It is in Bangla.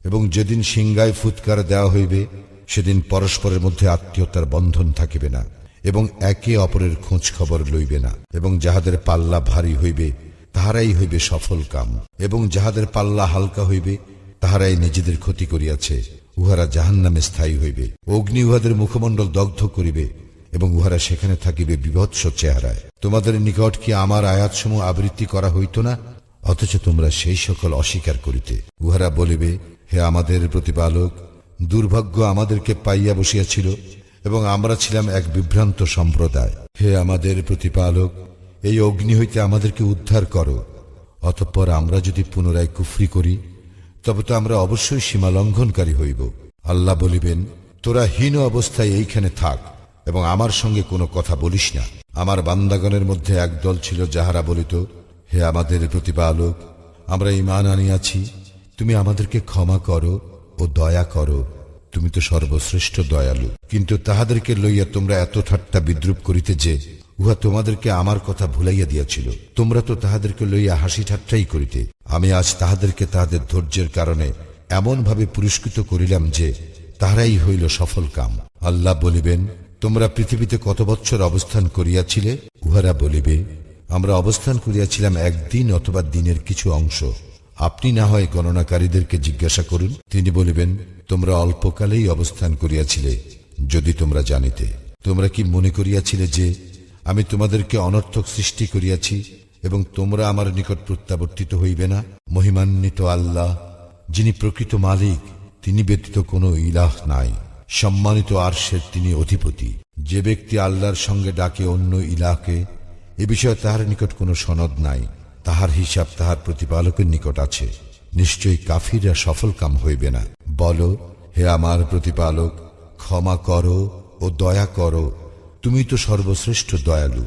এবং যেদিন সিংহায় ফুৎকার দেওয়া হইবে সেদিন পরস্পরের মধ্যে আত্মীয়তার বন্ধন থাকিবে না এবং একে অপরের খোঁজ খবর লইবে না। এবং যাহাদের পাল্লা ভারী হইবে তাহারাই হইবে সফল কাম, এবং যাহাদের পাল্লা হালকা হইবে তাহারাই নিজেদের ক্ষতি করিয়াছে। উহারা জাহান্নামে স্থায়ী হইবে। অগ্নি উহাদের মুখমণ্ডল দগ্ধ করিবে এবং উহারা সেখানে থাকিবে বিভৎস চেহারায়। তোমাদের নিকট কি আমার আয়াতসমূহ আবৃত্তি করা হইত না? অথচ তোমরা সেই সকল অস্বীকার করিতে। উহারা বলিবে, হে আমাদের প্রতিপালক, দুর্ভাগ্য আমাদেরকে পাইয়া বসিয়াছিল এবং আমরা ছিলাম এক বিভ্রান্ত সম্প্রদায়। হে আমাদের প্রতিপালক, এই অগ্নি হইতে আমাদেরকে উদ্ধার করো। অতঃপর আমরা যদি পুনরায় কুফরি করি তবে তো আমরা অবশ্যই সীমা লঙ্ঘনকারী হইব। আল্লাহ বলিবেন, তোরা হীন অবস্থায় এইখানে থাক এবং আমার সঙ্গে কোনো কথা বলিস না। আমার বান্দাগণের মধ্যে একদল ছিল যাহারা বলিত, হে আমাদের প্রতিপালক, আমরা ঈমান আনিয়াছি, তুমি আমাদেরকে ক্ষমা করো ও দয়া করো, তুমি তো সর্বশ্রেষ্ঠ দয়ালু। কিন্তু তাহাদেরকে লইয়া তোমরা এত ঠাট্টা বিদ্রুপ করিতে যে উহা তোমাদেরকে আমার কথা ভুলাইয়া দিয়াছিল। তোমরা তো তাহাদেরকে লইয়া হাসি ঠাট্টাই করিতে। আমি আজ তাহাদেরকে তাহাদের ধৈর্যের কারণে এমন ভাবে পুরস্কৃত করিলাম যে তাহারাই হইল সফল কাম। আল্লাহ বলিবেন, তোমরা পৃথিবীতে কত বৎসর অবস্থান করিয়াছিলে? উহারা বলিবে, আমরা অবস্থান করিয়াছিলাম একদিন অথবা দিনের কিছু অংশ। আপনি না হয় গণনাকারীদেরকে জিজ্ঞাসা করুন। তিনি বলিবেন, তোমরা অল্পকালেই অবস্থান করিয়াছিলে, যদি তোমরা জানিতে। তোমরা কি মনে করিয়াছিলে যে আমি তোমাদেরকে অনর্থক সৃষ্টি করিয়াছি এবং তোমরা আমার নিকট প্রত্যাবর্তিত হইবে না? মহিমান্বিত আল্লাহ, যিনি প্রকৃত মালিক, তিনি ব্যতীত কোনো ইলাহ নাই। সম্মানিত আরশের তিনি অধিপতি। যে ব্যক্তি আল্লাহর সঙ্গে ডাকে অন্য ইলাহকে, এ বিষয়ে তাহার নিকট কোনো সনদ নাই। তাহার হিসাব তাহার প্রতিপালকের নিকট আছে। নিশ্চয়ই কাফিররা সফল কাম হইবে না। বলো, হে আমার প্রতিপালক, ক্ষমা করো ও দয়া করো, তুমি তো সর্বশ্রেষ্ঠ দয়ালু।